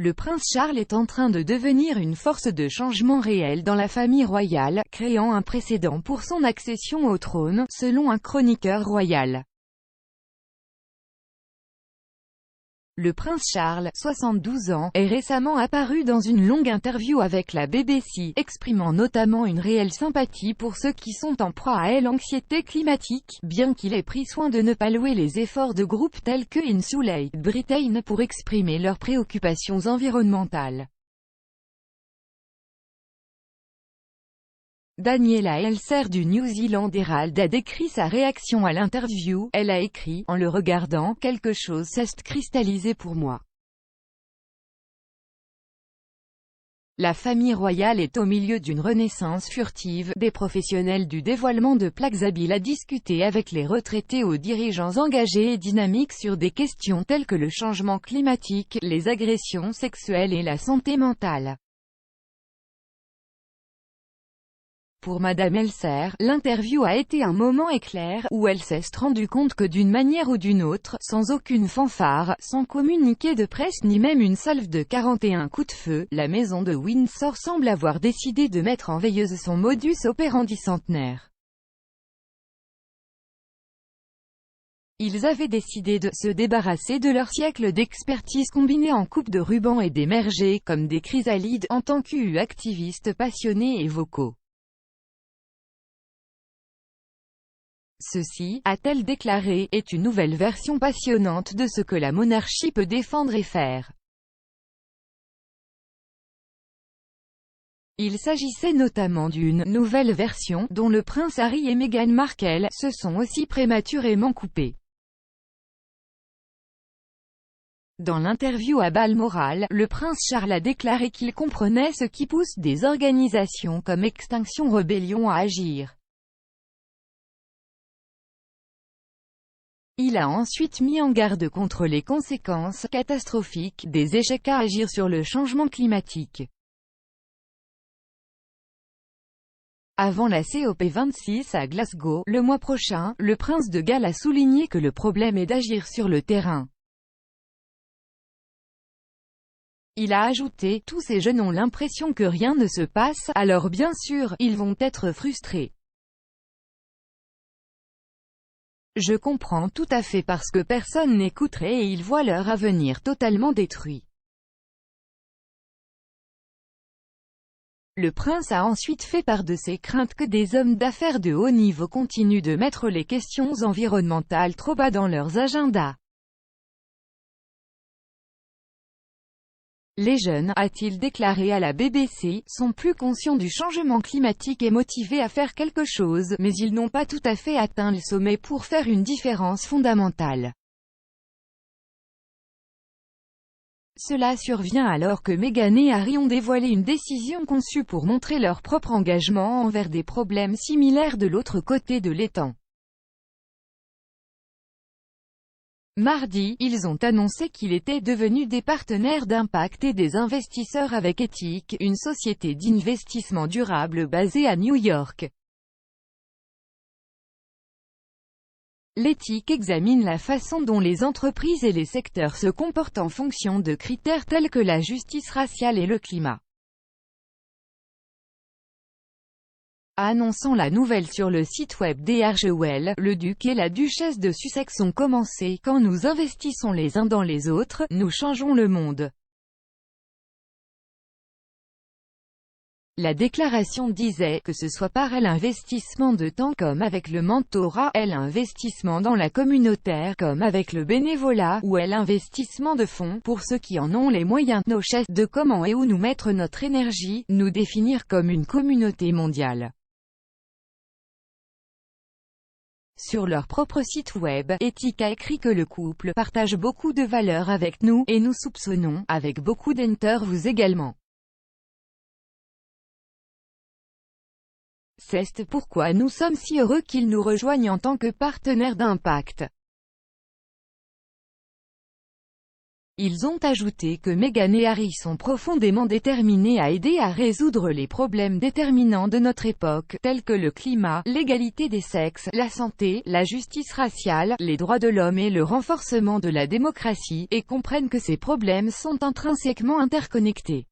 Le prince Charles est en train de devenir une force de changement réelle dans la famille royale, créant un précédent pour son accession au trône, selon un chroniqueur royal. Le prince Charles, 72 ans, est récemment apparu dans une longue interview avec la BBC, exprimant notamment une réelle sympathie pour ceux qui sont en proie à l'anxiété climatique, bien qu'il ait pris soin de ne pas louer les efforts de groupes tels que Insulate Britain pour exprimer leurs préoccupations environnementales. Daniela Elser du New Zealand Herald a décrit sa réaction à l'interview. Elle a écrit: « En le regardant, quelque chose s'est cristallisé pour moi. La famille royale est au milieu d'une renaissance furtive. Des professionnels du dévoilement de plaques habiles à discuter avec les retraités aux dirigeants engagés et dynamiques sur des questions telles que le changement climatique, les agressions sexuelles et la santé mentale. » Pour Madame Elser, l'interview a été un moment éclair, où elle s'est rendue compte que d'une manière ou d'une autre, sans aucune fanfare, sans communiqué de presse ni même une salve de 41 coups de feu, la maison de Windsor semble avoir décidé de mettre en veilleuse son modus operandi centenaire. Ils avaient décidé de se débarrasser de leur siècle d'expertise combinée en coupe de ruban et d'émerger, comme des chrysalides, en tant qu'activistes passionnés et vocaux. Ceci, a-t-elle déclaré, est une nouvelle version passionnante de ce que la monarchie peut défendre et faire. Il s'agissait notamment d'une « nouvelle version » dont le prince Harry et Meghan Markle se sont aussi prématurément coupés. Dans l'interview à Balmoral, le prince Charles a déclaré qu'il comprenait ce qui pousse des organisations comme Extinction Rebellion à agir. Il a ensuite mis en garde contre les conséquences catastrophiques des échecs à agir sur le changement climatique. Avant la COP26 à Glasgow, le mois prochain, le prince de Galles a souligné que le problème est d'agir sur le terrain. Il a ajouté: « Tous ces jeunes ont l'impression que rien ne se passe, alors bien sûr, ils vont être frustrés. Je comprends tout à fait parce que personne n'écouterait et ils voient leur avenir totalement détruit. » Le prince a ensuite fait part de ses craintes que des hommes d'affaires de haut niveau continuent de mettre les questions environnementales trop bas dans leurs agendas. Les jeunes, a-t-il déclaré à la BBC, sont plus conscients du changement climatique et motivés à faire quelque chose, mais ils n'ont pas tout à fait atteint le sommet pour faire une différence fondamentale. Cela survient alors que Meghan et Harry ont dévoilé une décision conçue pour montrer leur propre engagement envers des problèmes similaires de l'autre côté de l'étang. Mardi, ils ont annoncé qu'ils étaient devenus des partenaires d'impact et des investisseurs avec Ethic, une société d'investissement durable basée à New York. L'éthique examine la façon dont les entreprises et les secteurs se comportent en fonction de critères tels que la justice raciale et le climat. Annonçant la nouvelle sur le site web d'Archewell, le duc et la duchesse de Sussex ont commencé: « Quand nous investissons les uns dans les autres, nous changeons le monde. » La déclaration disait, que ce soit par l'investissement de temps comme avec le mentorat, l'investissement dans la communautaire comme avec le bénévolat, ou l'investissement de fonds, pour ceux qui en ont les moyens, nos chefs, de comment et où nous mettre notre énergie, nous définir comme une communauté mondiale. Sur leur propre site web, Ethic a écrit que le couple partage beaucoup de valeurs avec nous, et nous soupçonnons, avec beaucoup d'interviews également. C'est pourquoi nous sommes si heureux qu'ils nous rejoignent en tant que partenaires d'impact. Ils ont ajouté que Meghan et Harry sont profondément déterminés à aider à résoudre les problèmes déterminants de notre époque, tels que le climat, l'égalité des sexes, la santé, la justice raciale, les droits de l'homme et le renforcement de la démocratie, et comprennent que ces problèmes sont intrinsèquement interconnectés.